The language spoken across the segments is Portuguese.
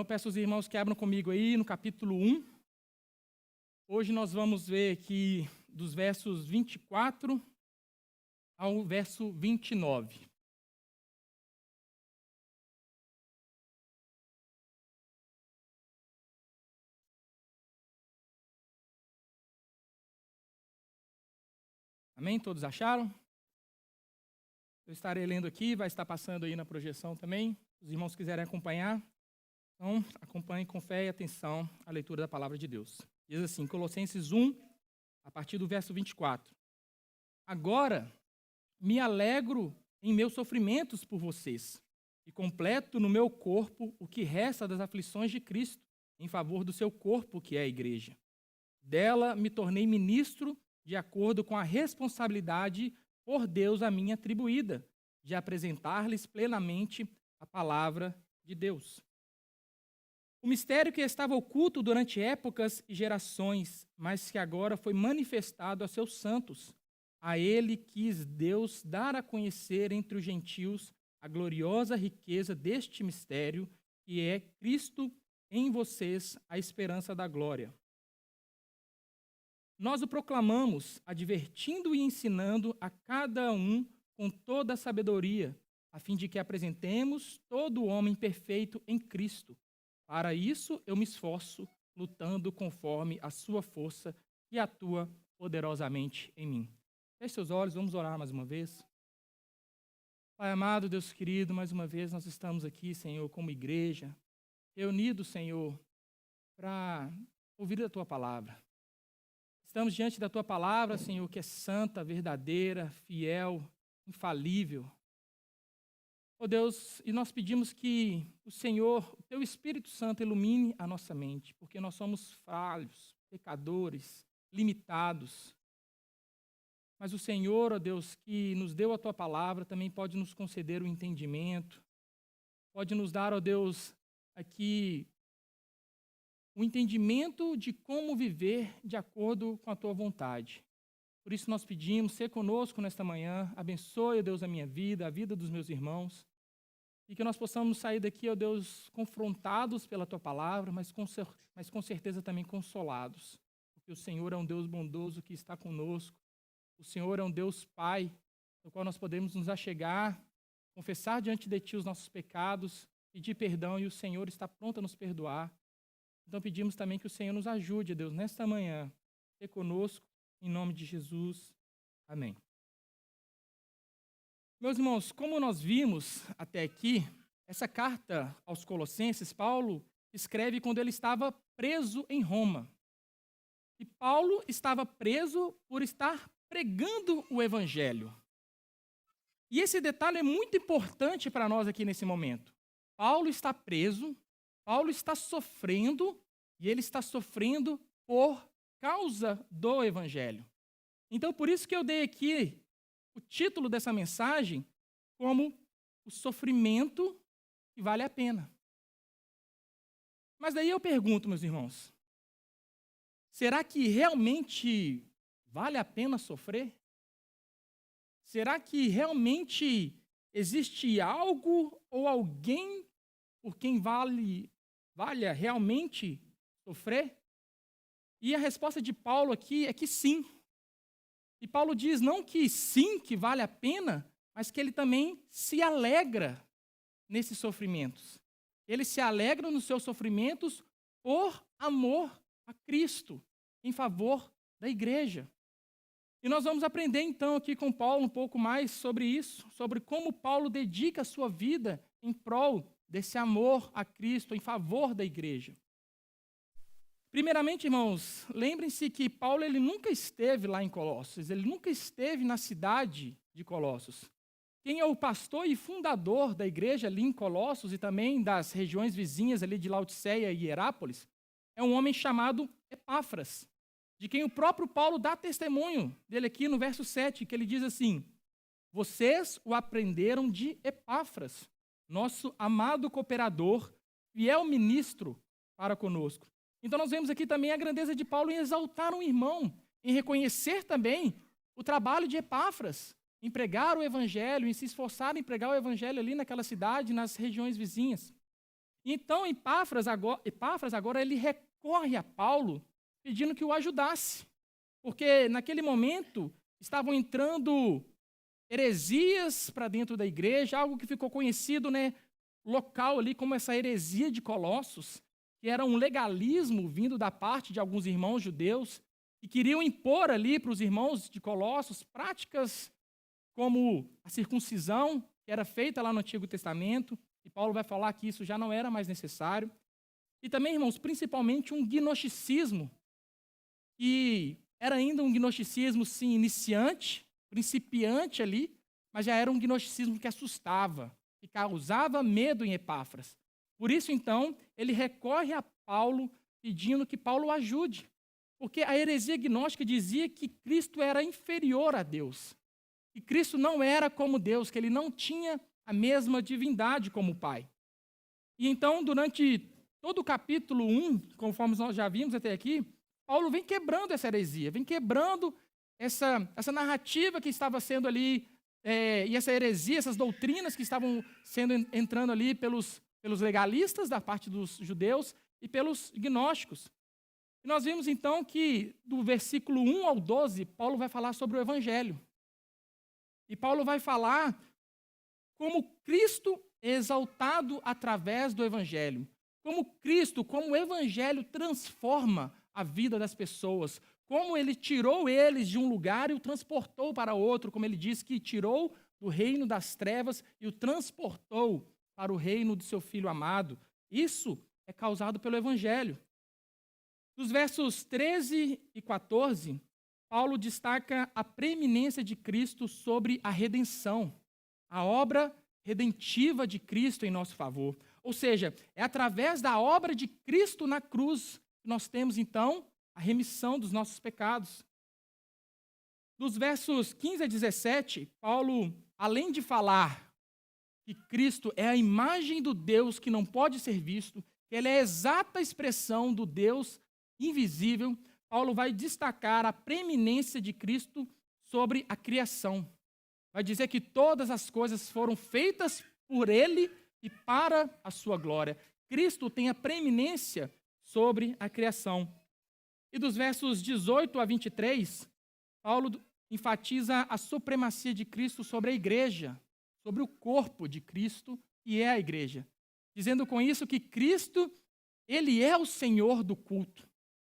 Então, eu peço aos irmãos que abram comigo aí no capítulo 1. Hoje nós vamos ver aqui dos versos 24 ao verso 29. Amém? Todos acharam? Eu estarei lendo aqui, vai estar passando aí na projeção também. Se os irmãos quiserem acompanhar, então acompanhem com fé e atenção a leitura da palavra de Deus. Diz assim, Colossenses 1, a partir do verso 24. Agora me alegro em meus sofrimentos por vocês e completo no meu corpo o que resta das aflições de Cristo em favor do seu corpo, que é a igreja. Dela me tornei ministro de acordo com a responsabilidade por Deus a mim atribuída, de apresentar-lhes plenamente a palavra de Deus. O mistério que estava oculto durante épocas e gerações, mas que agora foi manifestado a seus santos. A ele quis Deus dar a conhecer entre os gentios a gloriosa riqueza deste mistério, que é Cristo em vocês, a esperança da glória. Nós o proclamamos, advertindo e ensinando a cada um com toda a sabedoria, a fim de que apresentemos todo o homem perfeito em Cristo. Para isso eu me esforço, lutando conforme a sua força que atua poderosamente em mim. Feche seus olhos, vamos orar mais uma vez. Pai amado, Deus querido, mais uma vez nós estamos aqui, Senhor, como igreja, reunidos, Senhor, para ouvir a Tua palavra. Estamos diante da Tua palavra, Senhor, que é santa, verdadeira, fiel, infalível. Ó Deus, e nós pedimos que o Senhor, o Teu Espírito Santo, ilumine a nossa mente, porque nós somos falhos, pecadores, limitados. Mas o Senhor, ó Deus, que nos deu a Tua palavra, também pode nos conceder o entendimento, pode nos dar, ó Deus, aqui o entendimento de como viver de acordo com a Tua vontade. Por isso nós pedimos, ser conosco nesta manhã, abençoe, ó Deus, a minha vida, a vida dos meus irmãos, e que nós possamos sair daqui, ó Deus, confrontados pela Tua palavra, mas com certeza também consolados, porque o Senhor é um Deus bondoso que está conosco, o Senhor é um Deus Pai, no qual nós podemos nos achegar, confessar diante de Ti os nossos pecados, pedir perdão, e o Senhor está pronto a nos perdoar. Então pedimos também que o Senhor nos ajude, Deus, nesta manhã, ser conosco, em nome de Jesus. Amém. Meus irmãos, como nós vimos até aqui, essa carta aos Colossenses, Paulo escreve quando ele estava preso em Roma. E Paulo estava preso por estar pregando o Evangelho. E esse detalhe é muito importante para nós aqui nesse momento. Paulo está preso, Paulo está sofrendo, e ele está sofrendo por causa do Evangelho. Então, por isso que eu dei aqui o título dessa mensagem como o sofrimento que vale a pena. Mas daí eu pergunto, meus irmãos, será que realmente vale a pena sofrer? Será que realmente existe algo ou alguém por quem valha realmente sofrer? E a resposta de Paulo aqui é que sim. E Paulo diz não que sim, que vale a pena, mas que ele também se alegra nesses sofrimentos. Ele se alegra nos seus sofrimentos por amor a Cristo, em favor da igreja. E nós vamos aprender então aqui com Paulo um pouco mais sobre isso, sobre como Paulo dedica a sua vida em prol desse amor a Cristo, em favor da igreja. Primeiramente, irmãos, lembrem-se que Paulo ele nunca esteve lá em Colossos, ele nunca esteve na cidade de Colossos. Quem é o pastor e fundador da igreja ali em Colossos e também das regiões vizinhas ali de Laodiceia e Hierápolis é um homem chamado Epáfras, de quem o próprio Paulo dá testemunho dele aqui no verso 7, que ele diz assim: vocês o aprenderam de Epáfras, nosso amado cooperador, fiel ministro para conosco. Então nós vemos aqui também a grandeza de Paulo em exaltar um irmão, em reconhecer também o trabalho de Epáfras, em pregar o evangelho, em se esforçar em pregar o evangelho ali naquela cidade, nas regiões vizinhas. Então, Epáfras agora ele recorre a Paulo pedindo que o ajudasse, porque naquele momento estavam entrando heresias para dentro da igreja, algo que ficou conhecido, né, local ali como essa heresia de Colossos, que era um legalismo vindo da parte de alguns irmãos judeus, que queriam impor ali para os irmãos de Colossos práticas como a circuncisão, que era feita lá no Antigo Testamento, e Paulo vai falar que isso já não era mais necessário. E também, irmãos, principalmente um gnosticismo, que era ainda um gnosticismo, sim, iniciante, principiante ali, mas já era um gnosticismo que assustava, que causava medo em Epáfras. Por isso, então, ele recorre a Paulo pedindo que Paulo o ajude, porque a heresia gnóstica dizia que Cristo era inferior a Deus, que Cristo não era como Deus, que ele não tinha a mesma divindade como o Pai. E então, durante todo o capítulo 1, conforme nós já vimos até aqui, Paulo vem quebrando essa heresia, vem quebrando essa narrativa que estava sendo ali, e essa heresia, essas doutrinas que estavam entrando ali pelos legalistas da parte dos judeus e pelos gnósticos. E nós vimos então que do versículo 1 ao 12, Paulo vai falar sobre o Evangelho. E Paulo vai falar como Cristo é exaltado através do Evangelho. Como Cristo, como o Evangelho transforma a vida das pessoas. Como ele tirou eles de um lugar e o transportou para outro. Como ele diz que tirou do reino das trevas e o transportou para o reino do seu Filho amado. Isso é causado pelo Evangelho. Dos versos 13 e 14, Paulo destaca a preeminência de Cristo sobre a redenção, a obra redentiva de Cristo em nosso favor. Ou seja, é através da obra de Cristo na cruz que nós temos, então, a remissão dos nossos pecados. Dos versos 15 a 17, Paulo, além de falar que Cristo é a imagem do Deus que não pode ser visto, que ele é a exata expressão do Deus invisível, Paulo vai destacar a preeminência de Cristo sobre a criação. Vai dizer que todas as coisas foram feitas por ele e para a sua glória. Cristo tem a preeminência sobre a criação. E dos versos 18 a 23, Paulo enfatiza a supremacia de Cristo sobre a igreja, sobre o corpo de Cristo, que é a igreja. Dizendo com isso que Cristo, ele é o Senhor do culto.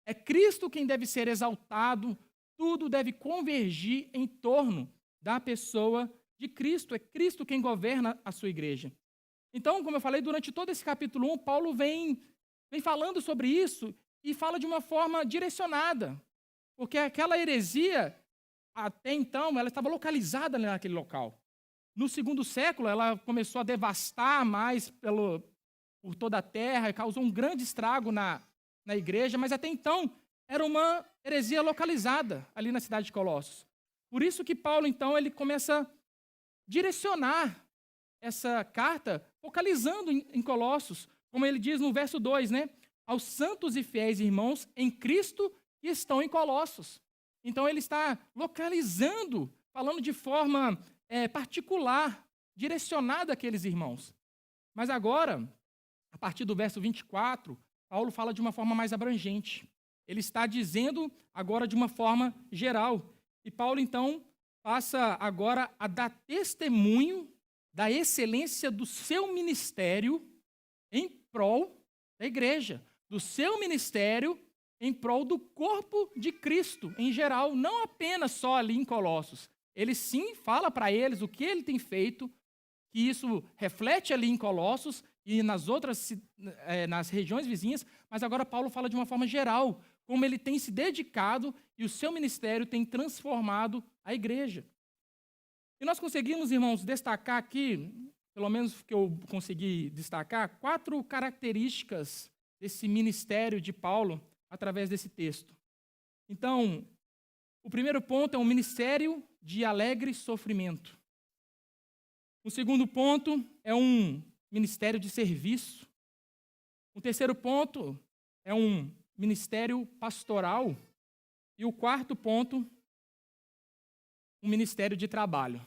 É Cristo quem deve ser exaltado, tudo deve convergir em torno da pessoa de Cristo. É Cristo quem governa a sua igreja. Então, como eu falei, durante todo esse capítulo 1, Paulo vem falando sobre isso e fala de uma forma direcionada, porque aquela heresia, até então, ela estava localizada naquele local. No segundo século, ela começou a devastar mais por toda a terra e causou um grande estrago na igreja, mas até então era uma heresia localizada ali na cidade de Colossos. Por isso que Paulo, então, ele começa a direcionar essa carta focalizando em Colossos, como ele diz no verso 2, né? Aos santos e fiéis irmãos em Cristo que estão em Colossos. Então ele está localizando, falando de forma particular, direcionada àqueles irmãos. Mas agora, a partir do verso 24, Paulo fala de uma forma mais abrangente. Ele está dizendo agora de uma forma geral. E Paulo, então, passa agora a dar testemunho da excelência do seu ministério em prol da igreja, do seu ministério em prol do corpo de Cristo em geral, não apenas só ali em Colossos. Ele sim fala para eles o que ele tem feito, que isso reflete ali em Colossos e nas outras, nas regiões vizinhas, mas agora Paulo fala de uma forma geral, como ele tem se dedicado e o seu ministério tem transformado a igreja. E nós conseguimos, irmãos, destacar aqui, pelo menos que eu consegui destacar, 4 características desse ministério de Paulo através desse texto. Então, o primeiro ponto é um ministério de alegre sofrimento. O segundo ponto é um ministério de serviço. O terceiro ponto é um ministério pastoral. E o quarto ponto, um ministério de trabalho.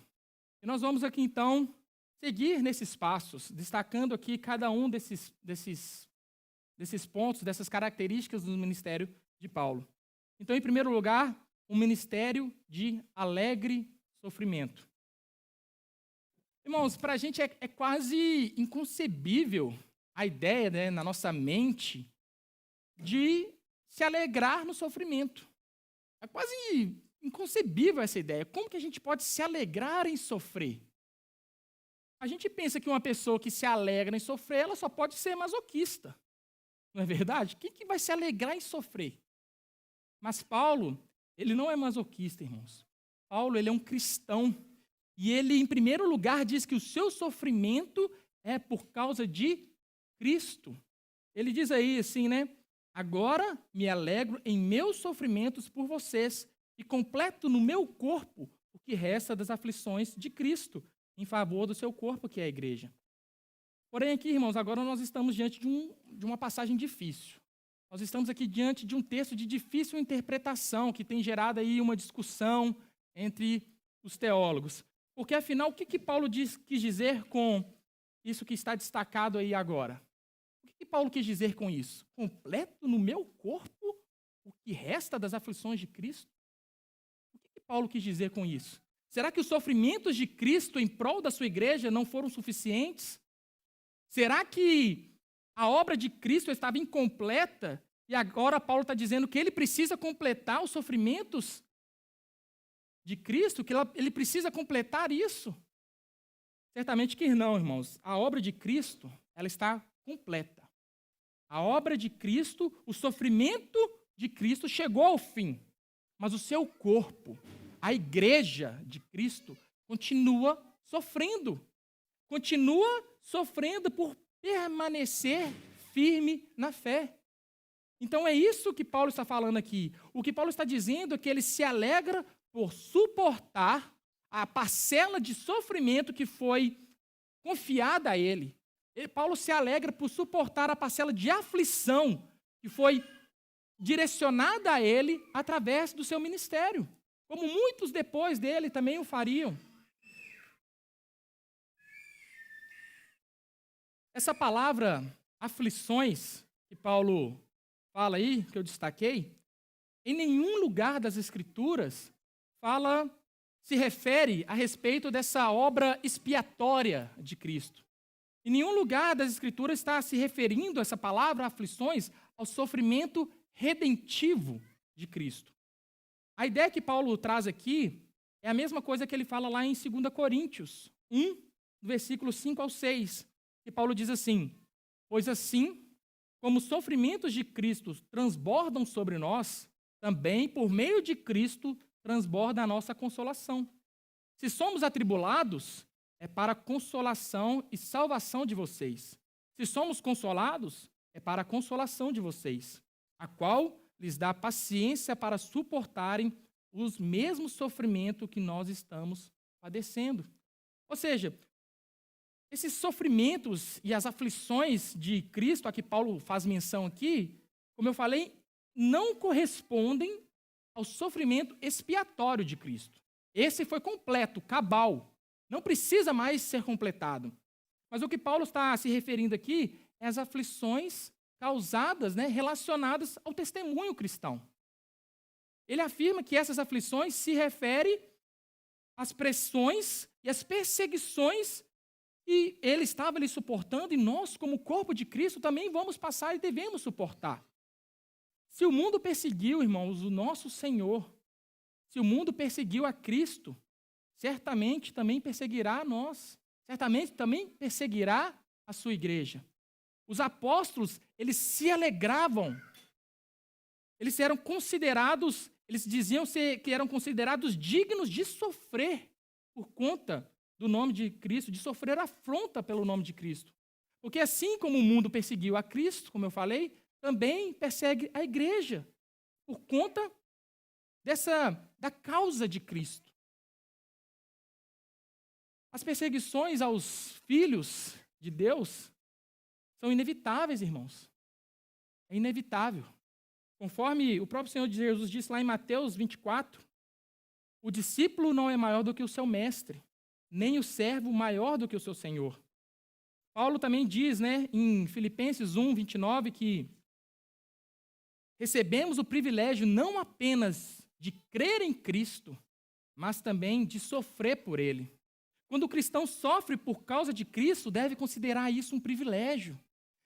E nós vamos aqui, então, seguir nesses passos, destacando aqui cada um desses pontos, dessas características do ministério de Paulo. Então, em primeiro lugar, um ministério de alegre sofrimento. Irmãos, para a gente é quase inconcebível a ideia, né, na nossa mente de se alegrar no sofrimento. É quase inconcebível essa ideia. Como que a gente pode se alegrar em sofrer? A gente pensa que uma pessoa que se alegra em sofrer, ela só pode ser masoquista. Não é verdade? Quem que vai se alegrar em sofrer? Mas Paulo, ele não é masoquista, irmãos. Paulo, ele é um cristão. E ele, em primeiro lugar, diz que o seu sofrimento é por causa de Cristo. Ele diz aí assim, né? Agora me alegro em meus sofrimentos por vocês e completo no meu corpo o que resta das aflições de Cristo, em favor do seu corpo, que é a igreja. Porém, aqui, irmãos, agora nós estamos diante de uma passagem difícil. Nós estamos aqui diante de um texto de difícil interpretação, que tem gerado aí uma discussão entre os teólogos. Porque, afinal, o que Paulo quis dizer com isso que está destacado aí agora? O que Paulo quis dizer com isso? Completo no meu corpo o que resta das aflições de Cristo? O que Paulo quis dizer com isso? Será que os sofrimentos de Cristo em prol da sua igreja não foram suficientes? Será que a obra de Cristo estava incompleta e agora Paulo está dizendo que ele precisa completar os sofrimentos de Cristo, que ele precisa completar isso? Certamente que não, irmãos. A obra de Cristo, ela está completa. A obra de Cristo, o sofrimento de Cristo chegou ao fim, mas o seu corpo, a igreja de Cristo, continua sofrendo por permanecer firme na fé. Então é isso que Paulo está falando aqui. O que Paulo está dizendo é que ele se alegra por suportar a parcela de sofrimento que foi confiada a ele. Paulo se alegra por suportar a parcela de aflição que foi direcionada a ele através do seu ministério, como muitos depois dele também o fariam. Essa palavra aflições que Paulo fala aí, que eu destaquei, em nenhum lugar das Escrituras se refere a respeito dessa obra expiatória de Cristo. Em nenhum lugar das Escrituras está se referindo essa palavra aflições ao sofrimento redentivo de Cristo. A ideia que Paulo traz aqui é a mesma coisa que ele fala lá em 2 Coríntios 1, do versículo 5 ao 6, que Paulo diz assim: pois assim, como os sofrimentos de Cristo transbordam sobre nós, também, por meio de Cristo, transborda a nossa consolação. Se somos atribulados, é para a consolação e salvação de vocês. Se somos consolados, é para a consolação de vocês, a qual lhes dá paciência para suportarem os mesmos sofrimentos que nós estamos padecendo. Ou seja, esses sofrimentos e as aflições de Cristo, a que Paulo faz menção aqui, como eu falei, não correspondem ao sofrimento expiatório de Cristo. Esse foi completo, cabal. Não precisa mais ser completado. Mas o que Paulo está se referindo aqui é as aflições causadas, relacionadas ao testemunho cristão. Ele afirma que essas aflições se referem às pressões e às perseguições que ele estava ali suportando e nós, como corpo de Cristo, também vamos passar e devemos suportar. Se o mundo perseguiu, irmãos, o nosso Senhor, se o mundo perseguiu a Cristo, certamente também perseguirá a nós, certamente também perseguirá a sua igreja. Os apóstolos, eles se alegravam, eles diziam que eram considerados dignos de sofrer por conta do nome de Cristo, de sofrer afronta pelo nome de Cristo. Porque assim como o mundo perseguiu a Cristo, como eu falei, também persegue a igreja, por conta da causa de Cristo. As perseguições aos filhos de Deus são inevitáveis, irmãos. É inevitável. Conforme o próprio Senhor Jesus disse lá em Mateus 24, o discípulo não é maior do que o seu mestre. nem o servo maior do que o seu senhor. Paulo também diz, em Filipenses 1, 29, que recebemos o privilégio não apenas de crer em Cristo, mas também de sofrer por Ele. Quando o cristão sofre por causa de Cristo, deve considerar isso um privilégio.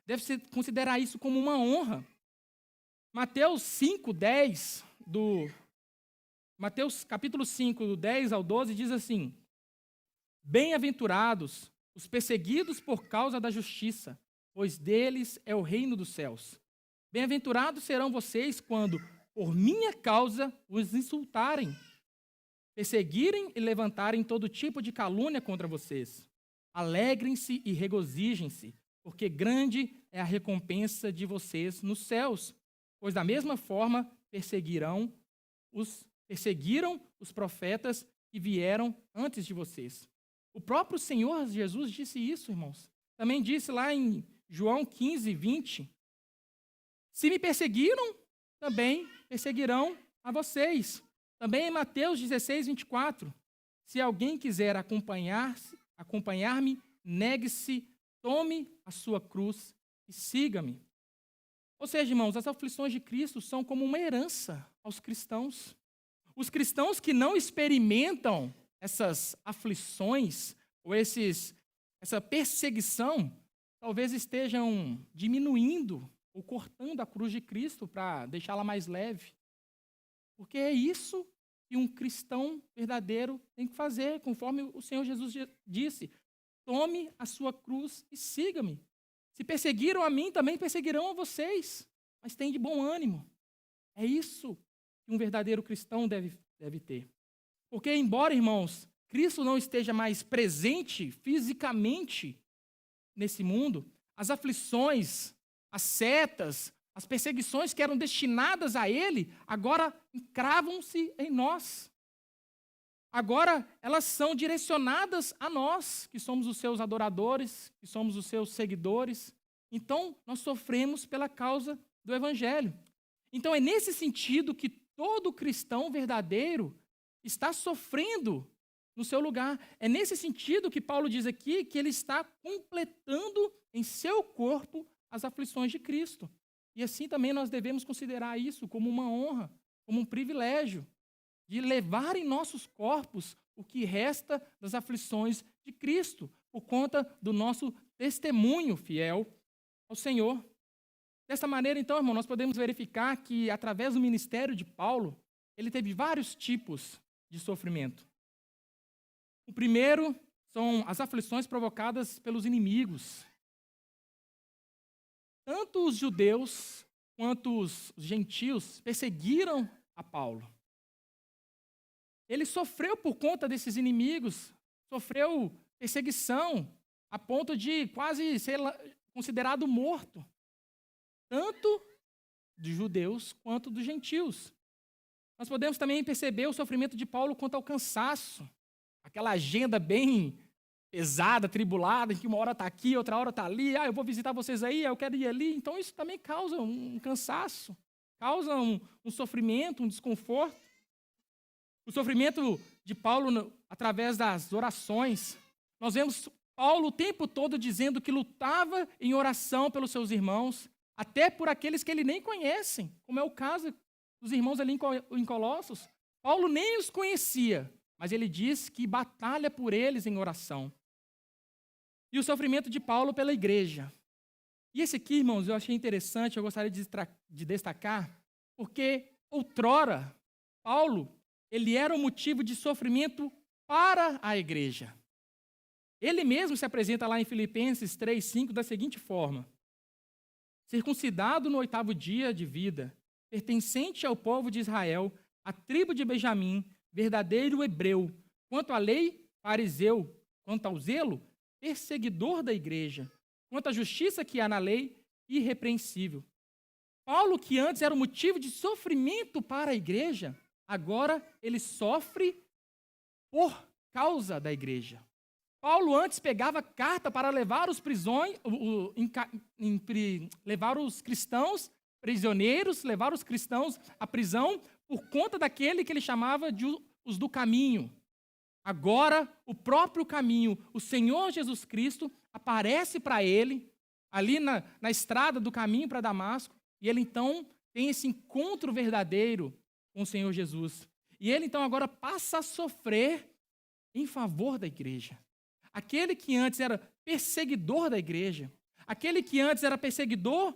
Deve considerar isso como uma honra. Mateus 5, 10, Mateus capítulo 5, do 10 ao 12, diz assim: Bem-aventurados os perseguidos por causa da justiça, pois deles é o reino dos céus. Bem-aventurados serão vocês quando, por minha causa, os insultarem, perseguirem e levantarem todo tipo de calúnia contra vocês. Alegrem-se e regozijem-se, porque grande é a recompensa de vocês nos céus, pois da mesma forma perseguiram os profetas que vieram antes de vocês. O próprio Senhor Jesus disse isso, irmãos. Também disse lá em João 15, 20, se me perseguiram, também perseguirão a vocês. Também em Mateus 16, 24, se alguém quiser acompanhar-me, negue-se, tome a sua cruz e siga-me. Ou seja, irmãos, as aflições de Cristo são como uma herança aos cristãos. Os cristãos que não experimentam essas aflições ou essa perseguição, talvez estejam diminuindo ou cortando a cruz de Cristo para deixá-la mais leve. Porque é isso que um cristão verdadeiro tem que fazer, conforme o Senhor Jesus disse: tome a sua cruz e siga-me. Se perseguiram a mim, também perseguirão a vocês, mas tem de bom ânimo. É isso que um verdadeiro cristão deve ter. Porque, embora, irmãos, Cristo não esteja mais presente fisicamente nesse mundo, as aflições, as setas, as perseguições que eram destinadas a Ele, agora encravam-se em nós. Agora elas são direcionadas a nós, que somos os seus adoradores, que somos os seus seguidores. Então, nós sofremos pela causa do Evangelho. Então, é nesse sentido que todo cristão verdadeiro está sofrendo no seu lugar. É nesse sentido que Paulo diz aqui que ele está completando em seu corpo as aflições de Cristo. E assim também nós devemos considerar isso como uma honra, como um privilégio, de levar em nossos corpos o que resta das aflições de Cristo, por conta do nosso testemunho fiel ao Senhor. Dessa maneira, então, irmão, nós podemos verificar que, através do ministério de Paulo, ele teve vários tipos de sofrimento. O primeiro são as aflições provocadas pelos inimigos. Tanto os judeus quanto os gentios perseguiram a Paulo. Ele sofreu por conta desses inimigos, sofreu perseguição, a ponto de quase ser considerado morto, tanto dos judeus quanto dos gentios. Nós podemos também perceber o sofrimento de Paulo quanto ao cansaço, aquela agenda bem pesada, tribulada, em que uma hora está aqui, outra hora está ali, eu vou visitar vocês aí, eu quero ir ali. Então isso também causa um cansaço, causa um sofrimento, um desconforto. O sofrimento de Paulo através das orações. Nós vemos Paulo o tempo todo dizendo que lutava em oração pelos seus irmãos, até por aqueles que ele nem conhece, como é o caso dos irmãos ali em Colossos. Paulo nem os conhecia, mas ele diz que batalha por eles em oração. E o sofrimento de Paulo pela igreja. E esse aqui, irmãos, eu achei interessante, eu gostaria de destacar, porque outrora, Paulo, ele era um motivo de sofrimento para a igreja. Ele mesmo se apresenta lá em Filipenses 3:5 da seguinte forma: circuncidado no 8º dia de vida, pertencente ao povo de Israel, à tribo de Benjamim, verdadeiro hebreu, quanto à lei, fariseu, quanto ao zelo, perseguidor da igreja, quanto à justiça que há na lei, irrepreensível. Paulo, que antes era um motivo de sofrimento para a igreja, agora ele sofre por causa da igreja. Paulo antes pegava carta para levar levar os cristãos prisioneiros, levar os cristãos à prisão por conta daquele que ele chamava de os do caminho. Agora, o próprio caminho, o Senhor Jesus Cristo, aparece para ele, ali na estrada do caminho para Damasco, e ele então tem esse encontro verdadeiro com o Senhor Jesus. E ele então agora passa a sofrer em favor da igreja. Aquele que antes era perseguidor da igreja, aquele que antes era perseguidor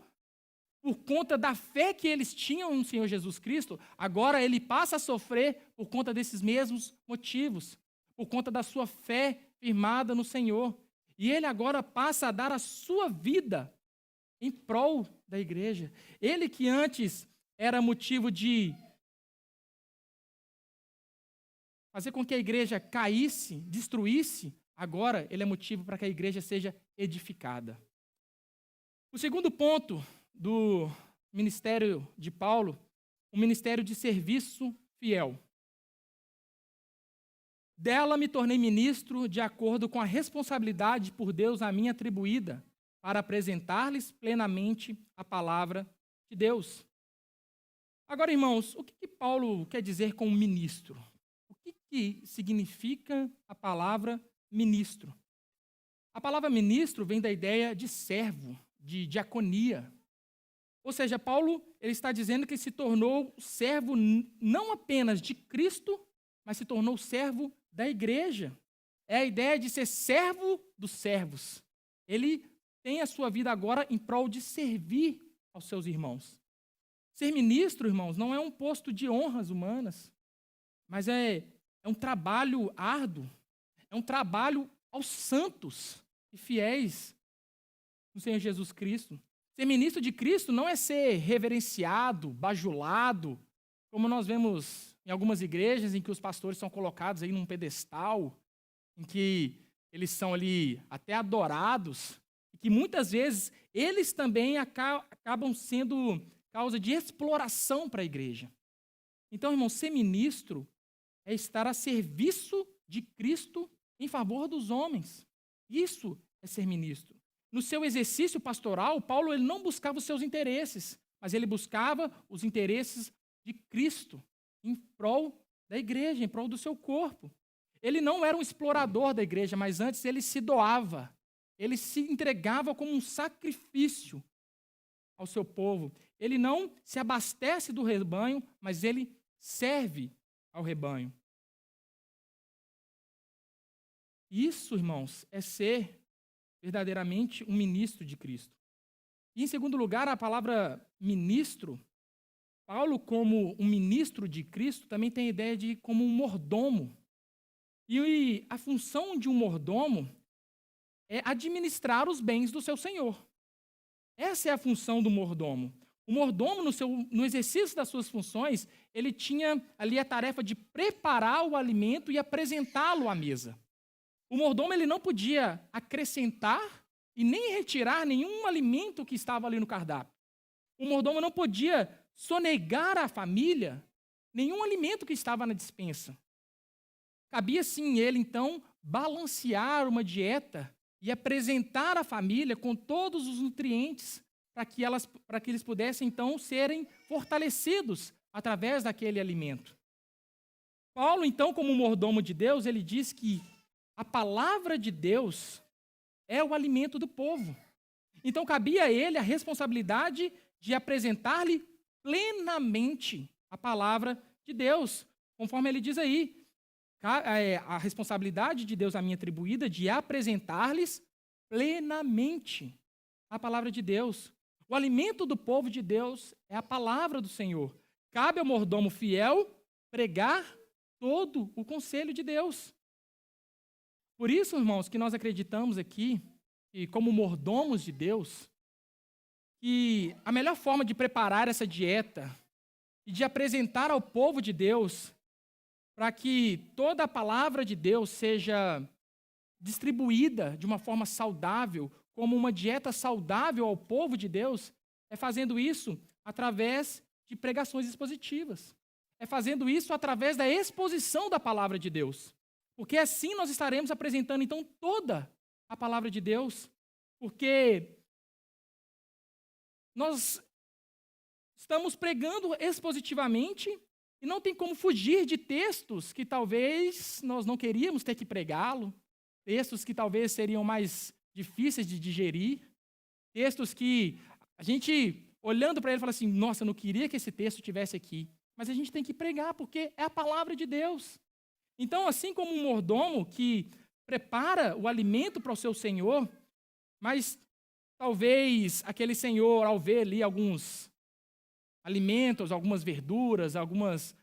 por conta da fé que eles tinham no Senhor Jesus Cristo, agora ele passa a sofrer por conta desses mesmos motivos, por conta da sua fé firmada no Senhor. E ele agora passa a dar a sua vida em prol da igreja. Ele que antes era motivo de fazer com que a igreja caísse, destruísse, agora ele é motivo para que a igreja seja edificada. O segundo ponto do ministério de Paulo, o ministério de serviço fiel. Dela me tornei ministro de acordo com a responsabilidade por Deus a mim atribuída, para apresentar-lhes plenamente a palavra de Deus. Agora, irmãos, o que Paulo quer dizer com ministro? O que significa a palavra ministro? A palavra ministro vem da ideia de servo, de diaconia. Ou seja, Paulo ele está dizendo que se tornou servo não apenas de Cristo, mas se tornou servo da igreja. É a ideia de ser servo dos servos. Ele tem a sua vida agora em prol de servir aos seus irmãos. Ser ministro, irmãos, não é um posto de honras humanas, mas é um trabalho árduo, é um trabalho aos santos e fiéis no Senhor Jesus Cristo. Ser ministro de Cristo não é ser reverenciado, bajulado, como nós vemos em algumas igrejas em que os pastores são colocados aí num pedestal, em que eles são ali até adorados, e que muitas vezes eles também acabam sendo causa de exploração para a igreja. Então, irmão, ser ministro é estar a serviço de Cristo em favor dos homens. Isso é ser ministro. No seu exercício pastoral, Paulo ele não buscava os seus interesses, mas ele buscava os interesses de Cristo em prol da igreja, em prol do seu corpo. Ele não era um explorador da igreja, mas antes ele se doava. Ele se entregava como um sacrifício ao seu povo. Ele não se abastece do rebanho, mas ele serve ao rebanho. Isso, irmãos, é ser verdadeiramente um ministro de Cristo. E, em segundo lugar, a palavra ministro, Paulo, como um ministro de Cristo, também tem a ideia de como um mordomo. E a função de um mordomo é administrar os bens do seu senhor. Essa é a função do mordomo. O mordomo, no exercício das suas funções, ele tinha ali a tarefa de preparar o alimento e apresentá-lo à mesa. O mordomo ele não podia acrescentar e nem retirar nenhum alimento que estava ali no cardápio. O mordomo não podia sonegar à família nenhum alimento que estava na despensa. Cabia sim ele, então, balancear uma dieta e apresentar à família com todos os nutrientes para que eles pudessem, então, serem fortalecidos através daquele alimento. Paulo, então, como mordomo de Deus, ele diz que a palavra de Deus é o alimento do povo. Então, cabia a ele a responsabilidade de apresentar-lhe plenamente a palavra de Deus. Conforme ele diz aí, a responsabilidade de Deus a mim atribuída de apresentar-lhes plenamente a palavra de Deus. O alimento do povo de Deus é a palavra do Senhor. Cabe ao mordomo fiel pregar todo o conselho de Deus. Por isso, irmãos, que nós acreditamos aqui, que como mordomos de Deus, que a melhor forma de preparar essa dieta e de apresentar ao povo de Deus, para que toda a palavra de Deus seja distribuída de uma forma saudável, como uma dieta saudável ao povo de Deus, é fazendo isso através de pregações expositivas. É fazendo isso através da exposição da palavra de Deus. Porque assim nós estaremos apresentando, então, toda a palavra de Deus. Porque nós estamos pregando expositivamente E não tem como fugir de textos que talvez nós não queríamos ter que pregá-lo, textos que talvez seriam mais difíceis de digerir, textos que a gente, olhando para ele, fala assim, nossa, eu não queria que esse texto tivesse aqui. Mas a gente tem que pregar, porque é a palavra de Deus. Então, assim como um mordomo que prepara o alimento para o seu senhor, mas talvez aquele senhor, ao ver ali alguns alimentos, algumas verduras, alguns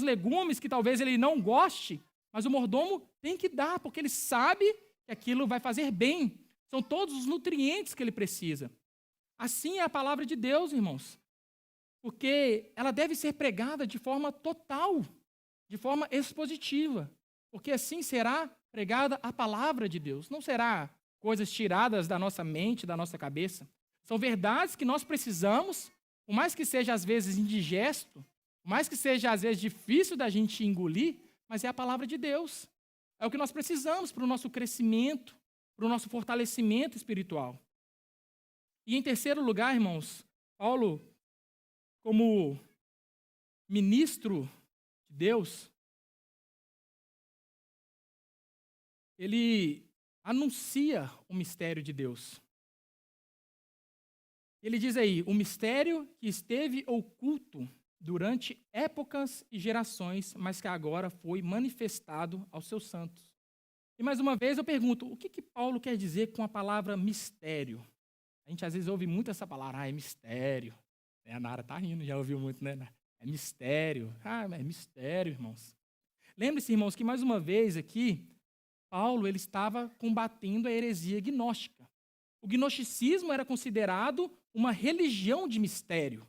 legumes que talvez ele não goste, mas o mordomo tem que dar, porque ele sabe que aquilo vai fazer bem. São todos os nutrientes que ele precisa. Assim é a palavra de Deus, irmãos. Porque ela deve ser pregada de forma total, de forma expositiva. Porque assim será pregada a palavra de Deus. Não será coisas tiradas da nossa mente, da nossa cabeça. São verdades que nós precisamos, por mais que seja às vezes indigesto, por mais que seja às vezes difícil da gente engolir, mas é a palavra de Deus. É o que nós precisamos para o nosso crescimento, para o nosso fortalecimento espiritual. E em terceiro lugar, irmãos, Paulo, como ministro de Deus, ele anuncia o mistério de Deus. Ele diz aí, o mistério que esteve oculto durante épocas e gerações, mas que agora foi manifestado aos seus santos. E mais uma vez eu pergunto, o que Paulo quer dizer com a palavra mistério? A gente às vezes ouve muito essa palavra, é mistério. A Nara está rindo, já ouviu muito, né? É mistério. É mistério, irmãos. Lembre-se, irmãos, que mais uma vez aqui, Paulo ele estava combatendo a heresia gnóstica. O gnosticismo era considerado uma religião de mistério.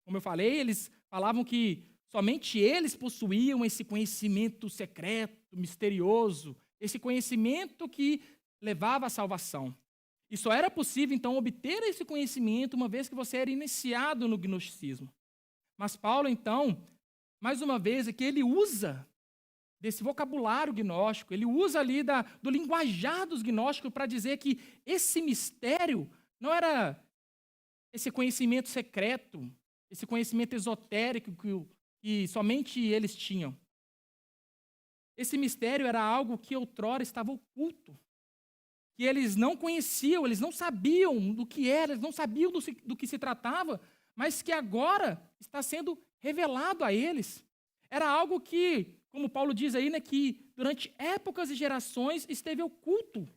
Como eu falei, eles falavam que somente eles possuíam esse conhecimento secreto, misterioso, esse conhecimento que levava à salvação. E só era possível, então, obter esse conhecimento uma vez que você era iniciado no gnosticismo. Mas Paulo, então, mais uma vez, aqui ele usa desse vocabulário gnóstico, ele usa ali do linguajar dos gnósticos para dizer que esse mistério não era esse conhecimento secreto, esse conhecimento esotérico que somente eles tinham. Esse mistério era algo que outrora estava oculto, que eles não conheciam, eles não sabiam do que era, eles não sabiam do que se tratava, mas que agora está sendo revelado a eles. Era algo que, como Paulo diz aí, né, que durante épocas e gerações esteve oculto,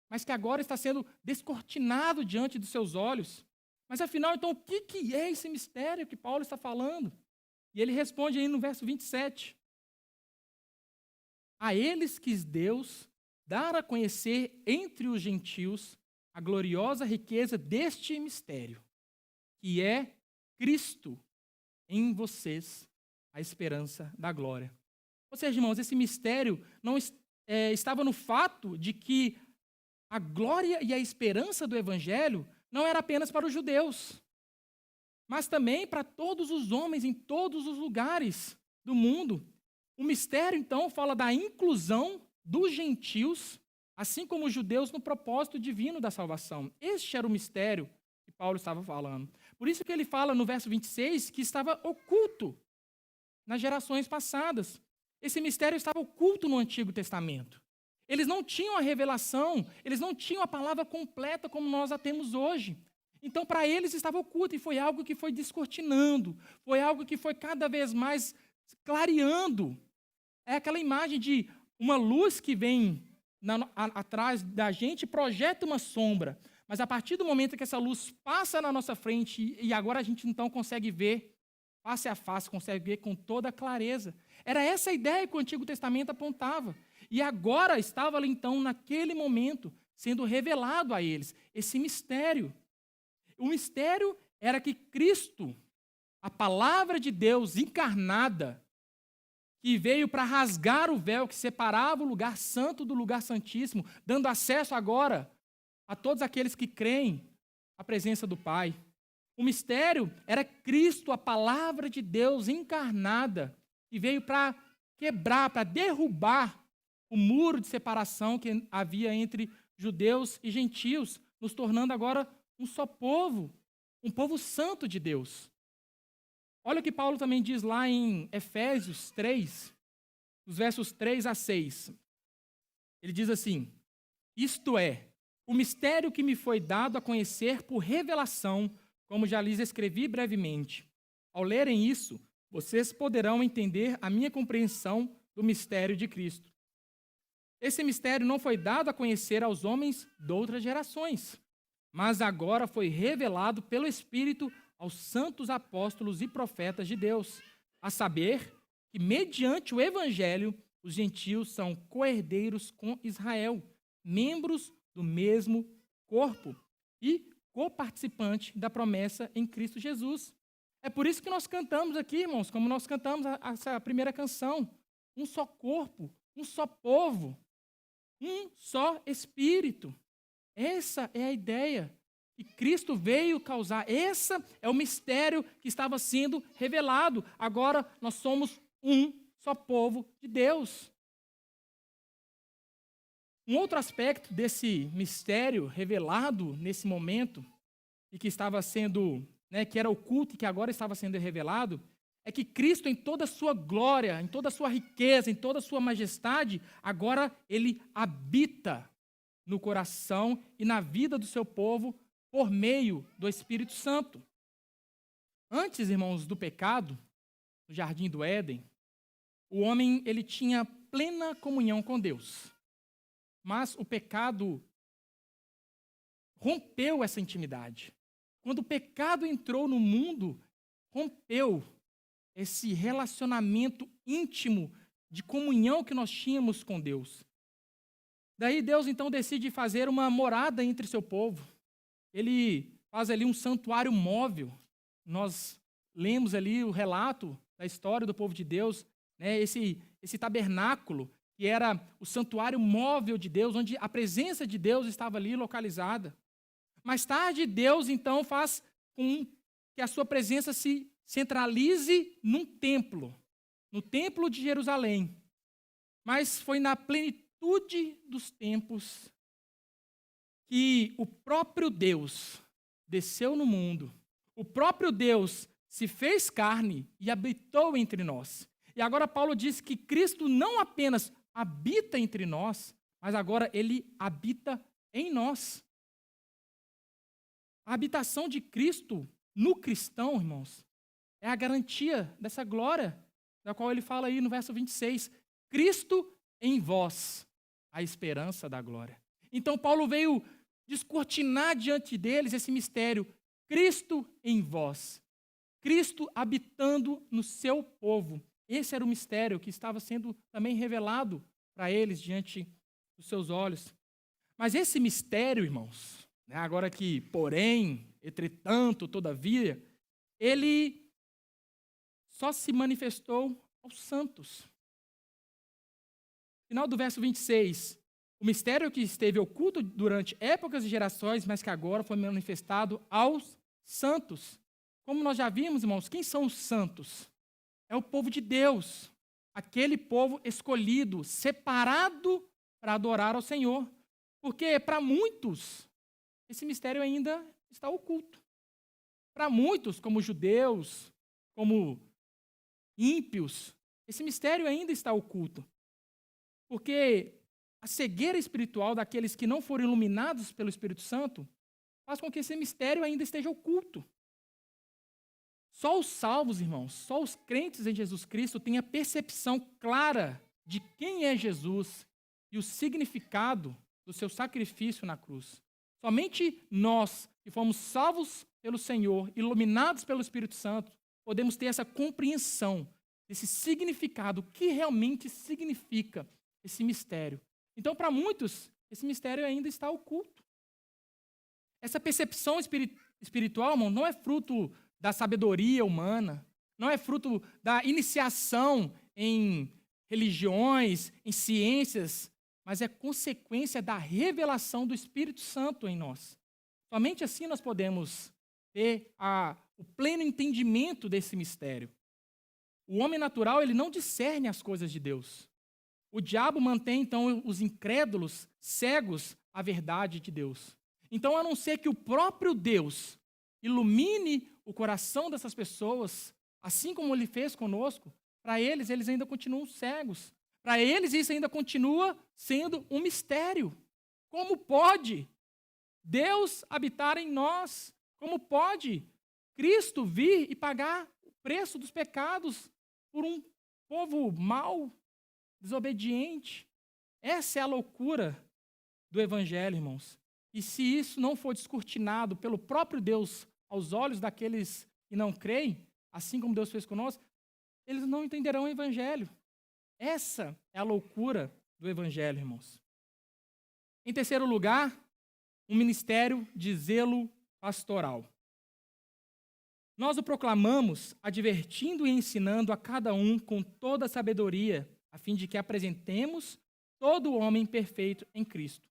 mas que agora está sendo descortinado diante dos seus olhos. Mas afinal, então, o que é esse mistério que Paulo está falando? E ele responde aí no verso 27. A eles quis Deus dar a conhecer entre os gentios a gloriosa riqueza deste mistério, que é Cristo em vocês, a esperança da glória. Ou seja, irmãos, esse mistério não estava no fato de que a glória e a esperança do Evangelho não era apenas para os judeus, mas também para todos os homens em todos os lugares do mundo. O mistério, então, fala da inclusão dos gentios, assim como os judeus, no propósito divino da salvação. Este era o mistério que Paulo estava falando. Por isso que ele fala no verso 26 que estava oculto nas gerações passadas. Esse mistério estava oculto no Antigo Testamento. Eles não tinham a revelação, eles não tinham a palavra completa como nós a temos hoje. Então, para eles estava oculto, e foi algo que foi descortinando, foi algo que foi cada vez mais clareando. É aquela imagem de uma luz que vem atrás da gente e projeta uma sombra. Mas a partir do momento que essa luz passa na nossa frente, e agora a gente então consegue ver face a face, consegue ver com toda a clareza. Era essa a ideia que o Antigo Testamento apontava. E agora estava ali, então, naquele momento, sendo revelado a eles esse mistério. O mistério era que Cristo, a palavra de Deus encarnada, que veio para rasgar o véu que separava o lugar santo do lugar santíssimo, dando acesso agora a todos aqueles que creem à presença do Pai. O mistério era Cristo, a palavra de Deus encarnada, que veio para quebrar, para derrubar o muro de separação que havia entre judeus e gentios, nos tornando agora um só povo, um povo santo de Deus. Olha o que Paulo também diz lá em Efésios 3, os versos 3 a 6. Ele diz assim: isto é, o mistério que me foi dado a conhecer por revelação, como já lhes escrevi brevemente. Ao lerem isso, vocês poderão entender a minha compreensão do mistério de Cristo. Esse mistério não foi dado a conhecer aos homens de outras gerações, mas agora foi revelado pelo Espírito aos santos apóstolos e profetas de Deus, a saber que, mediante o Evangelho, os gentios são co-herdeiros com Israel, membros do mesmo corpo e coparticipante da promessa em Cristo Jesus. É por isso que nós cantamos aqui, irmãos, como nós cantamos essa primeira canção: um só corpo, um só povo, um só Espírito. Essa é a ideia que Cristo veio causar. Esse é o mistério que estava sendo revelado. Agora nós somos um só povo de Deus. Um outro aspecto desse mistério revelado nesse momento, e que estava sendo, que era oculto e que agora estava sendo revelado, é que Cristo, em toda a sua glória, em toda a sua riqueza, em toda a sua majestade, agora ele habita no coração e na vida do seu povo por meio do Espírito Santo. Antes, irmãos, do pecado, no jardim do Éden, o homem ele tinha plena comunhão com Deus. Mas o pecado rompeu essa intimidade. Quando o pecado entrou no mundo, rompeu esse relacionamento íntimo de comunhão que nós tínhamos com Deus. Daí Deus então decide fazer uma morada entre seu povo. Ele faz ali um santuário móvel. Nós lemos ali o relato da história do povo de Deus, esse tabernáculo, que era o santuário móvel de Deus, onde a presença de Deus estava ali localizada. Mais tarde, Deus então faz com que a sua presença se centralize num templo, no templo de Jerusalém. Mas foi na plenitude dos tempos que o próprio Deus desceu no mundo. O próprio Deus se fez carne e habitou entre nós. E agora Paulo diz que Cristo não apenas habita entre nós, mas agora ele habita em nós. A habitação de Cristo no cristão, irmãos, é a garantia dessa glória, da qual ele fala aí no verso 26. Cristo em vós, a esperança da glória. Então Paulo veio descortinar diante deles esse mistério. Cristo em vós. Cristo habitando no seu povo. Esse era o mistério que estava sendo também revelado para eles diante dos seus olhos. Mas esse mistério, irmãos, agora que, porém, entretanto, todavia, ele só se manifestou aos santos. Final do verso 26. O mistério que esteve oculto durante épocas e gerações, mas que agora foi manifestado aos santos. Como nós já vimos, irmãos, quem são os santos? É o povo de Deus, aquele povo escolhido, separado para adorar ao Senhor. Porque para muitos, esse mistério ainda está oculto. Para muitos, como judeus, como ímpios, esse mistério ainda está oculto. Porque a cegueira espiritual daqueles que não foram iluminados pelo Espírito Santo faz com que esse mistério ainda esteja oculto. Só os salvos, irmãos, só os crentes em Jesus Cristo têm a percepção clara de quem é Jesus e o significado do seu sacrifício na cruz. Somente nós, que fomos salvos pelo Senhor, iluminados pelo Espírito Santo, podemos ter essa compreensão desse significado, o que realmente significa esse mistério. Então, para muitos, esse mistério ainda está oculto. Essa percepção espiritual, irmão, não é fruto da sabedoria humana, não é fruto da iniciação em religiões, em ciências, mas é consequência da revelação do Espírito Santo em nós. Somente assim nós podemos ter o pleno entendimento desse mistério. O homem natural, ele não discerne as coisas de Deus. O diabo mantém, então, os incrédulos cegos à verdade de Deus. Então, a não ser que o próprio Deus ilumine o coração dessas pessoas assim como ele fez conosco, para eles ainda continuam cegos. Para eles, isso ainda continua sendo um mistério. Como pode Deus habitar em nós? Como pode Cristo vir e pagar o preço dos pecados por um povo mau, desobediente? Essa é a loucura do Evangelho, irmãos. E se isso não for descortinado pelo próprio Deus aos olhos daqueles que não creem, assim como Deus fez conosco, eles não entenderão o Evangelho. Essa é a loucura do Evangelho, irmãos. Em terceiro lugar, um ministério de zelo pastoral. Nós o proclamamos, advertindo e ensinando a cada um com toda a sabedoria, a fim de que apresentemos todo o homem perfeito em Cristo.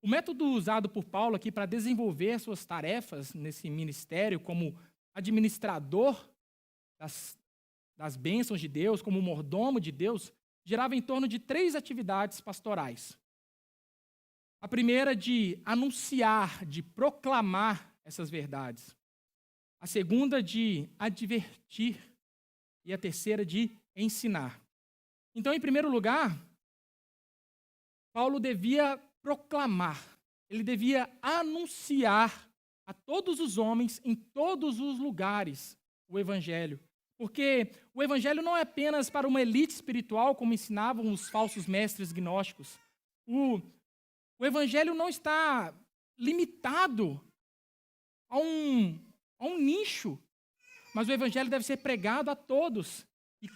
O método usado por Paulo aqui para desenvolver suas tarefas nesse ministério como administrador das bênçãos de Deus, como mordomo de Deus, girava em torno de 3 atividades pastorais. A primeira de anunciar, de proclamar essas verdades. A segunda de advertir. E a terceira de ensinar. Então, em primeiro lugar, Paulo devia proclamar, ele devia anunciar a todos os homens, em todos os lugares, o Evangelho. Porque o Evangelho não é apenas para uma elite espiritual, como ensinavam os falsos mestres gnósticos. O Evangelho não está limitado a um nicho, mas o Evangelho deve ser pregado a todos. E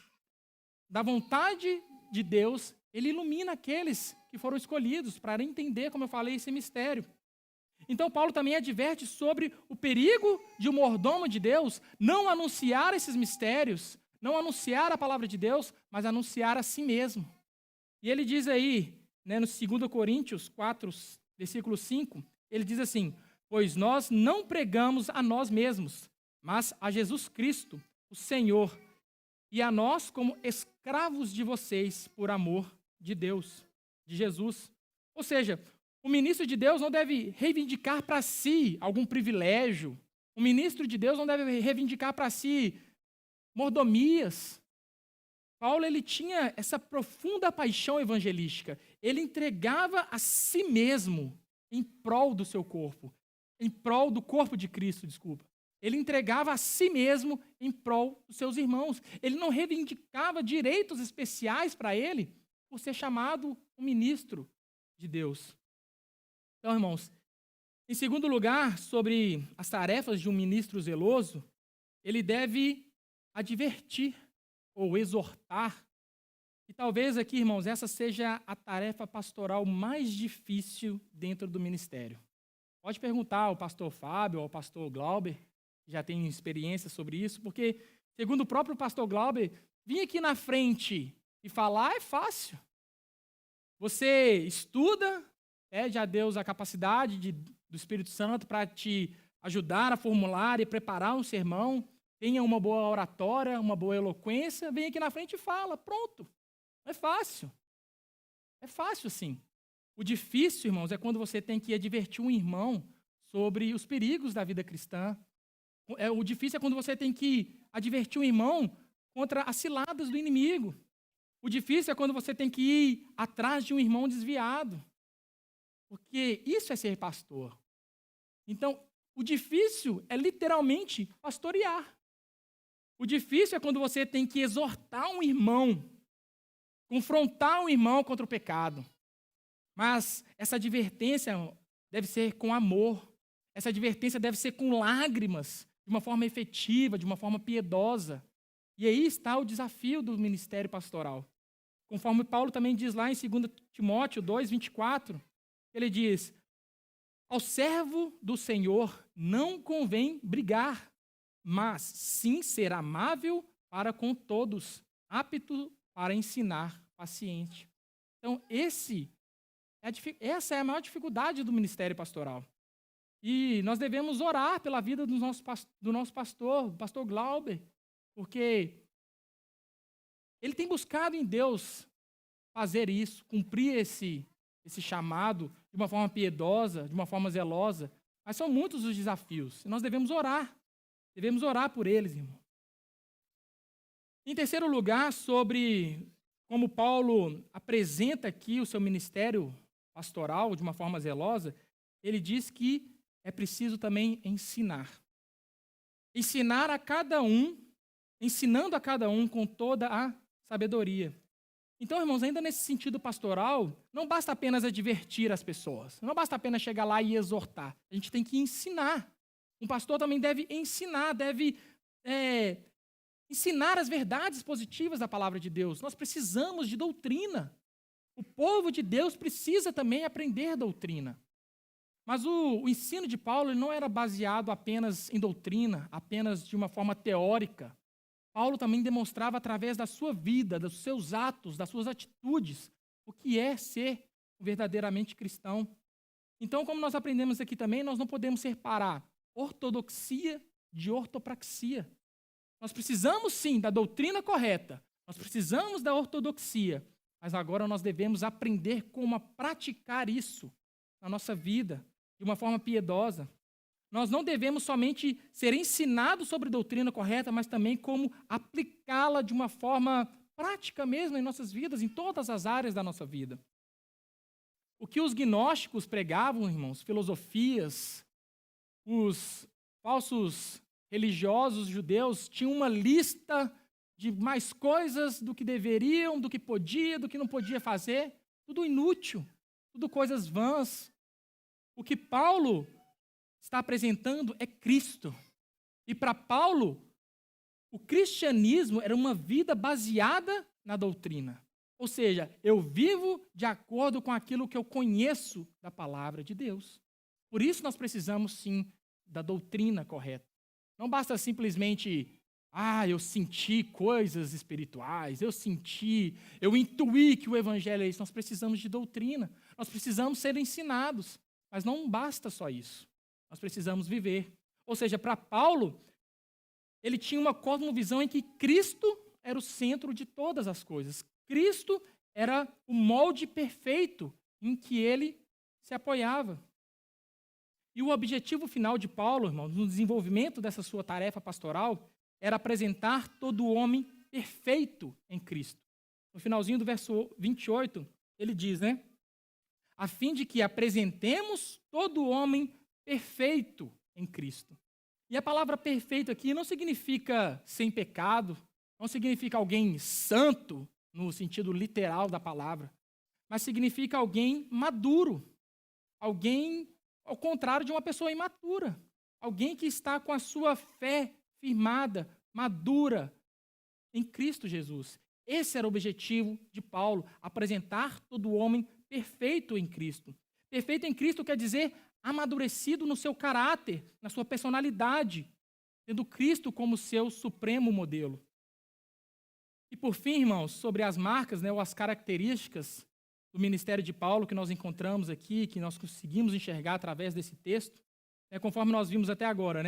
da vontade de Deus, ele ilumina aqueles que foram escolhidos para entender, como eu falei, esse mistério. Então, Paulo também adverte sobre o perigo de um mordomo de Deus não anunciar esses mistérios, não anunciar a palavra de Deus, mas anunciar a si mesmo. E ele diz aí, no 2 Coríntios 4, versículo 5, ele diz assim: pois nós não pregamos a nós mesmos, mas a Jesus Cristo, o Senhor, e a nós como escravos de vocês por amor de Deus, de Jesus. Ou seja, o ministro de Deus não deve reivindicar para si algum privilégio. O ministro de Deus não deve reivindicar para si mordomias. Paulo, ele tinha essa profunda paixão evangelística. Ele entregava a si mesmo em prol do seu corpo. Em prol do corpo de Cristo, desculpa. Ele entregava a si mesmo em prol dos seus irmãos. Ele não reivindicava direitos especiais para ele por ser chamado um ministro de Deus. Então, irmãos, em segundo lugar, sobre as tarefas de um ministro zeloso, ele deve advertir ou exortar. E talvez aqui, irmãos, essa seja a tarefa pastoral mais difícil dentro do ministério. Pode perguntar ao pastor Fábio ou ao pastor Glauber, que já tem experiência sobre isso, porque, segundo o próprio pastor Glauber, vir aqui na frente e falar é fácil. Você estuda, pede a Deus a capacidade do Espírito Santo para te ajudar a formular e preparar um sermão, tenha uma boa oratória, uma boa eloquência, vem aqui na frente e fala, pronto. É fácil. É fácil, sim. O difícil, irmãos, é quando você tem que advertir um irmão sobre os perigos da vida cristã. O difícil é quando você tem que advertir um irmão contra as ciladas do inimigo. O difícil é quando você tem que ir atrás de um irmão desviado. Porque isso é ser pastor. Então, o difícil é literalmente pastorear. O difícil é quando você tem que exortar um irmão, confrontar um irmão contra o pecado. Mas essa advertência deve ser com amor. Essa advertência deve ser com lágrimas, de uma forma efetiva, de uma forma piedosa. E aí está o desafio do ministério pastoral. Conforme Paulo também diz lá em 2 Timóteo 2, 24, ele diz: ao servo do Senhor não convém brigar, mas sim ser amável para com todos, apto para ensinar, paciente. Então, essa é a maior dificuldade do ministério pastoral. E nós devemos orar pela vida do nosso pastor, o pastor Glauber, porque ele tem buscado em Deus fazer isso, cumprir esse chamado de uma forma piedosa, de uma forma zelosa. Mas são muitos os desafios. E nós devemos orar. Devemos orar por eles, irmão. Em terceiro lugar, sobre como Paulo apresenta aqui o seu ministério pastoral de uma forma zelosa, ele diz que é preciso também ensinar. Ensinar a cada um, ensinando a cada um com toda a sabedoria. Então, irmãos, ainda nesse sentido pastoral, não basta apenas advertir as pessoas, não basta apenas chegar lá e exortar. A gente tem que ensinar. Um pastor também deve ensinar, deve ensinar as verdades positivas da palavra de Deus. Nós precisamos de doutrina. O povo de Deus precisa também aprender doutrina. Mas o ensino de Paulo ele não era baseado apenas em doutrina, apenas de uma forma teórica. Paulo também demonstrava através da sua vida, dos seus atos, das suas atitudes, o que é ser verdadeiramente cristão. Então, como nós aprendemos aqui também, nós não podemos separar ortodoxia de ortopraxia. Nós precisamos sim da doutrina correta, nós precisamos da ortodoxia, mas agora nós devemos aprender como a praticar isso na nossa vida, de uma forma piedosa. Nós não devemos somente ser ensinados sobre a doutrina correta, mas também como aplicá-la de uma forma prática mesmo em nossas vidas, em todas as áreas da nossa vida. O que os gnósticos pregavam, irmãos, filosofias, os falsos religiosos judeus tinham uma lista de mais coisas do que deveriam, do que podia, do que não podia fazer, tudo inútil, tudo coisas vãs. O que Paulo está apresentando é Cristo. E para Paulo, o cristianismo era uma vida baseada na doutrina. Ou seja, eu vivo de acordo com aquilo que eu conheço da palavra de Deus. Por isso nós precisamos, sim, da doutrina correta. Não basta simplesmente, eu senti coisas espirituais, eu intuí que o evangelho é isso. Nós precisamos de doutrina, nós precisamos ser ensinados. Mas não basta só isso. Nós precisamos viver. Ou seja, para Paulo, ele tinha uma cosmovisão em que Cristo era o centro de todas as coisas. Cristo era o molde perfeito em que ele se apoiava. E o objetivo final de Paulo, irmãos, no desenvolvimento dessa sua tarefa pastoral, era apresentar todo o homem perfeito em Cristo. No finalzinho do verso 28, ele diz, a fim de que apresentemos todo o homem perfeito em Cristo. E a palavra perfeito aqui não significa sem pecado, não significa alguém santo, no sentido literal da palavra, mas significa alguém maduro, alguém ao contrário de uma pessoa imatura, alguém que está com a sua fé firmada, madura em Cristo Jesus. Esse era o objetivo de Paulo, apresentar todo o homem perfeito em Cristo. Perfeito em Cristo quer dizer amadurecido no seu caráter, na sua personalidade, tendo Cristo como seu supremo modelo. E por fim, irmãos, sobre as marcas, ou as características do ministério de Paulo que nós encontramos aqui, que nós conseguimos enxergar através desse texto, conforme nós vimos até agora,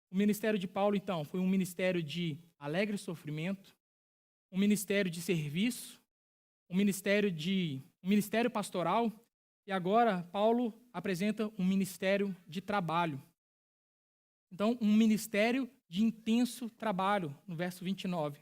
o ministério de Paulo, então, foi um ministério de alegre sofrimento, um ministério de serviço, um ministério pastoral, e agora Paulo apresenta um ministério de trabalho. Então, um ministério de intenso trabalho, no verso 29.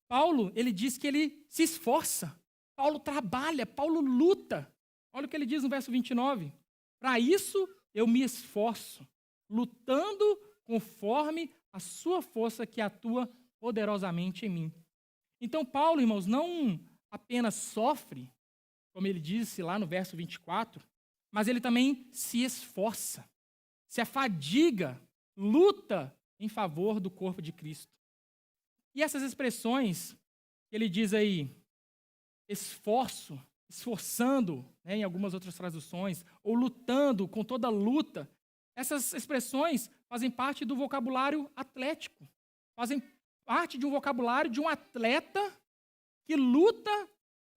Paulo, ele diz que ele se esforça, Paulo trabalha, Paulo luta. Olha o que ele diz no verso 29. Para isso eu me esforço, lutando conforme a sua força que atua poderosamente em mim. Então, Paulo, irmãos, não apenas sofre, como ele disse lá no verso 24, mas ele também se esforça, se afadiga, luta em favor do corpo de Cristo. E essas expressões que ele diz aí, esforço, esforçando, em algumas outras traduções, ou lutando com toda luta, essas expressões fazem parte do vocabulário atlético, fazem parte de um vocabulário de um atleta que luta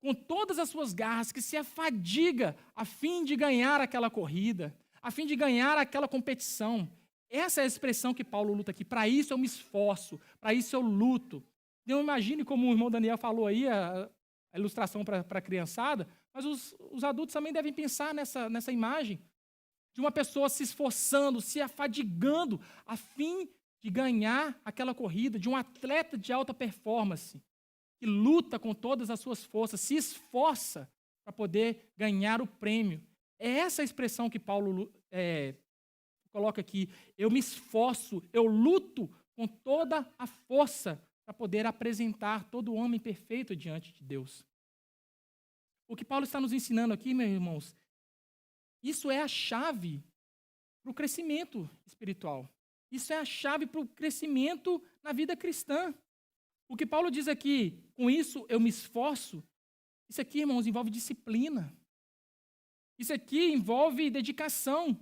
com todas as suas garras, que se afadiga a fim de ganhar aquela corrida, a fim de ganhar aquela competição. Essa é a expressão que Paulo luta aqui. Para isso eu me esforço, para isso eu luto. Não imagine como o irmão Daniel falou aí, a ilustração para a criançada, mas os adultos também devem pensar nessa imagem de uma pessoa se esforçando, se afadigando, a fim de ganhar aquela corrida, de um atleta de alta performance, que luta com todas as suas forças, se esforça para poder ganhar o prêmio. É essa a expressão que Paulo coloca aqui. Eu me esforço, eu luto com toda a força para poder apresentar todo homem perfeito diante de Deus. O que Paulo está nos ensinando aqui, meus irmãos, isso é a chave para o crescimento espiritual. Isso é a chave para o crescimento na vida cristã. O que Paulo diz aqui, com isso eu me esforço, isso aqui, irmãos, envolve disciplina. Isso aqui envolve dedicação.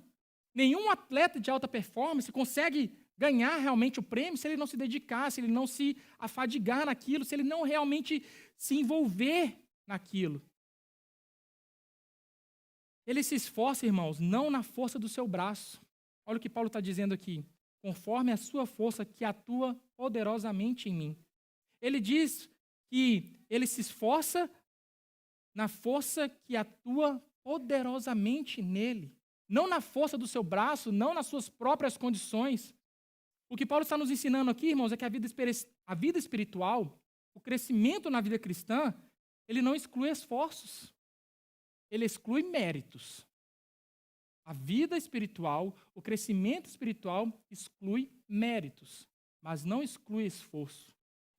Nenhum atleta de alta performance consegue ganhar realmente o prêmio se ele não se dedicar, se ele não se afadigar naquilo, se ele não realmente se envolver naquilo. Ele se esforça, irmãos, não na força do seu braço. Olha o que Paulo está dizendo aqui. Conforme a sua força que atua poderosamente em mim. Ele diz que ele se esforça na força que atua poderosamente nele. Não na força do seu braço, não nas suas próprias condições. O que Paulo está nos ensinando aqui, irmãos, é que a vida espiritual, o crescimento na vida cristã, ele não exclui esforços. Ele exclui méritos. A vida espiritual, o crescimento espiritual exclui méritos, mas não exclui esforço.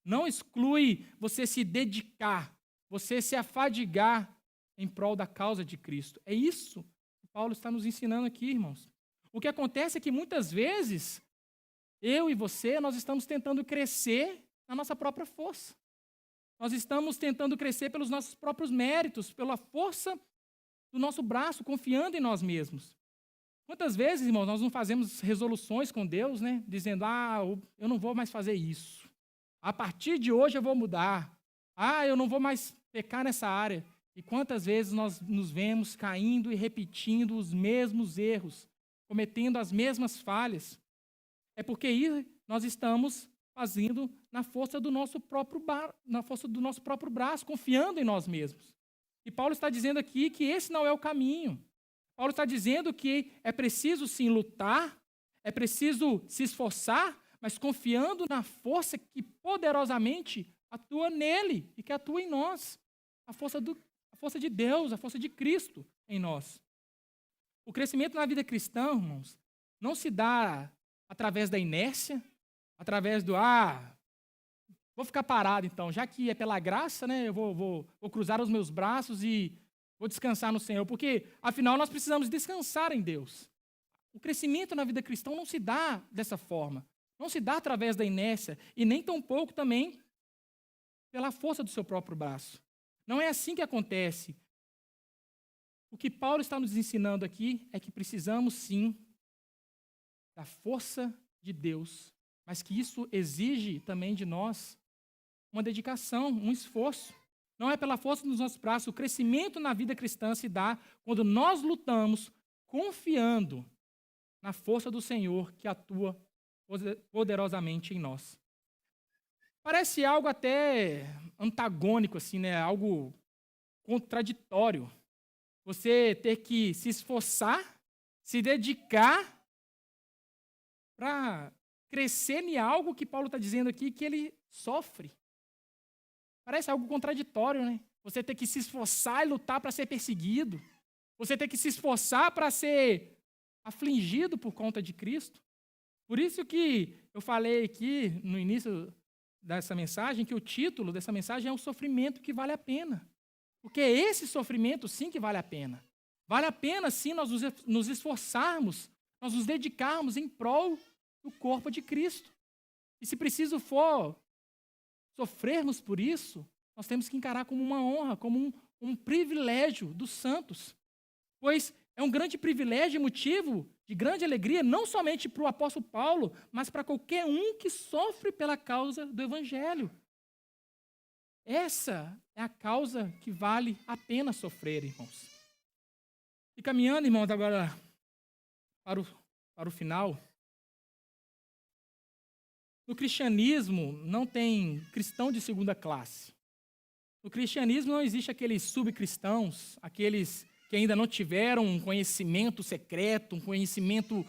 Não exclui você se dedicar, você se afadigar em prol da causa de Cristo. É isso que Paulo está nos ensinando aqui, irmãos. O que acontece é que muitas vezes, eu e você, nós estamos tentando crescer na nossa própria força. Nós estamos tentando crescer pelos nossos próprios méritos, pela força do nosso braço, confiando em nós mesmos. Quantas vezes, irmãos, nós não fazemos resoluções com Deus, né? Dizendo, eu não vou mais fazer isso. A partir de hoje eu vou mudar. Eu não vou mais pecar nessa área. E quantas vezes nós nos vemos caindo e repetindo os mesmos erros, cometendo as mesmas falhas. É porque aí nós estamos fazendo na força do nosso próprio braço, confiando em nós mesmos. E Paulo está dizendo aqui que esse não é o caminho. Paulo está dizendo que é preciso sim lutar, é preciso se esforçar, mas confiando na força que poderosamente atua nele e que atua em nós. A força de Deus, a força de Cristo em nós. O crescimento na vida cristã, irmãos, não se dá através da inércia, através do, vou ficar parado então, já que é pela graça, né, eu vou cruzar os meus braços e vou descansar no Senhor, porque, afinal, nós precisamos descansar em Deus. O crescimento na vida cristã não se dá dessa forma. Não se dá através da inércia e nem tampouco também pela força do seu próprio braço. Não é assim que acontece. O que Paulo está nos ensinando aqui é que precisamos, sim, da força de Deus, mas que isso exige também de nós uma dedicação, um esforço. Não é pela força dos nossos braços. O crescimento na vida cristã se dá quando nós lutamos confiando na força do Senhor que atua poderosamente em nós. Parece algo até antagônico, assim, né? Algo contraditório. Você ter que se esforçar, se dedicar para crescer em algo que Paulo está dizendo aqui que ele sofre. Parece algo contraditório, né? Você ter que se esforçar e lutar para ser perseguido. Você ter que se esforçar para ser afligido por conta de Cristo. Por isso que eu falei aqui no início dessa mensagem que o título dessa mensagem é o sofrimento que vale a pena. Porque é esse sofrimento sim que vale a pena. Vale a pena sim nós nos esforçarmos, nós nos dedicarmos em prol do corpo de Cristo. E se preciso for sofrermos por isso, nós temos que encarar como uma honra, como um privilégio dos santos. Pois é um grande privilégio e motivo de grande alegria, não somente para o apóstolo Paulo, mas para qualquer um que sofre pela causa do Evangelho. Essa é a causa que vale a pena sofrer, irmãos. E caminhando, irmãos, agora para o final. No cristianismo não tem cristão de segunda classe. No cristianismo não existe aqueles subcristãos, aqueles que ainda não tiveram um conhecimento secreto, um conhecimento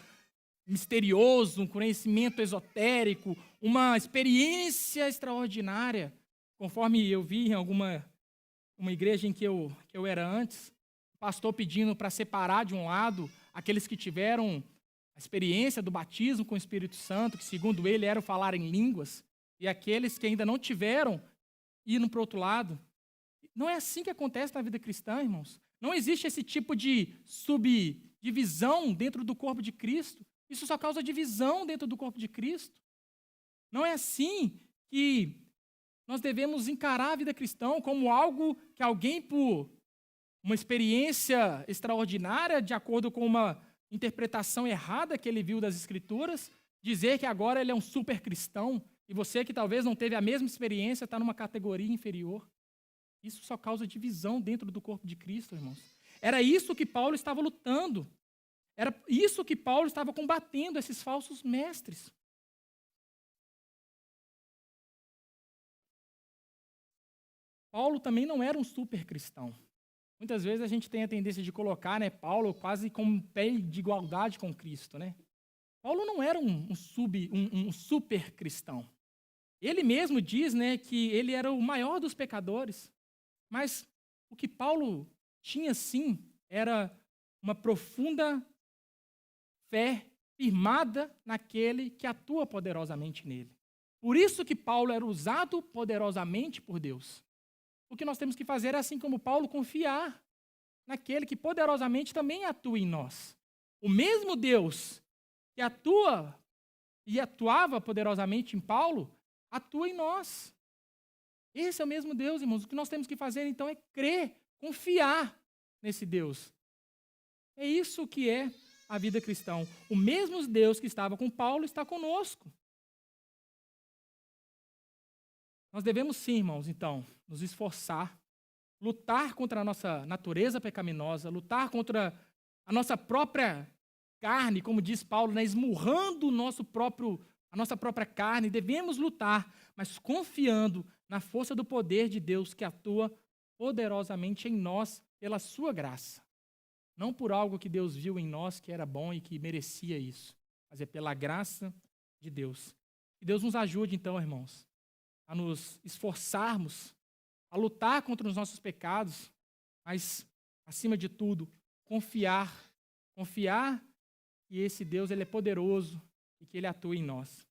misterioso, um conhecimento esotérico, uma experiência extraordinária, conforme eu vi em uma igreja em que eu era antes, o pastor pedindo para separar de um lado aqueles que tiveram a experiência do batismo com o Espírito Santo, que segundo ele era o falar em línguas, e aqueles que ainda não tiveram, indo para o outro lado. Não é assim que acontece na vida cristã, irmãos. Não existe esse tipo de subdivisão dentro do corpo de Cristo. Isso só causa divisão dentro do corpo de Cristo. Não é assim que nós devemos encarar a vida cristã como algo que alguém, por uma experiência extraordinária, de acordo com uma interpretação errada que ele viu das Escrituras, dizer que agora ele é um super cristão, e você que talvez não teve a mesma experiência está numa categoria inferior. Isso só causa divisão dentro do corpo de Cristo, irmãos. Era isso que Paulo estava lutando. Era isso que Paulo estava combatendo, esses falsos mestres. Paulo também não era um super cristão. Muitas vezes a gente tem a tendência de colocar, né, Paulo quase como um pé de igualdade com Cristo, né? Paulo não era um super cristão. Ele mesmo diz, né, que ele era o maior dos pecadores. Mas o que Paulo tinha, sim, era uma profunda fé firmada naquele que atua poderosamente nele. Por isso que Paulo era usado poderosamente por Deus. O que nós temos que fazer é, assim como Paulo, confiar naquele que poderosamente também atua em nós. O mesmo Deus que atua e atuava poderosamente em Paulo, atua em nós. Esse é o mesmo Deus, irmãos. O que nós temos que fazer, então, é crer, confiar nesse Deus. É isso que é a vida cristã. O mesmo Deus que estava com Paulo está conosco. Nós devemos sim, irmãos, então, nos esforçar, lutar contra a nossa natureza pecaminosa, lutar contra a nossa própria carne, como diz Paulo, né, esmurrando a nossa própria carne. Devemos lutar, mas confiando na força do poder de Deus que atua poderosamente em nós pela sua graça. Não por algo que Deus viu em nós que era bom e que merecia isso, mas é pela graça de Deus. Que Deus nos ajude, então, irmãos, a nos esforçarmos, a lutar contra os nossos pecados, mas, acima de tudo, confiar que esse Deus ele é poderoso e que ele atua em nós.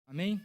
Amém?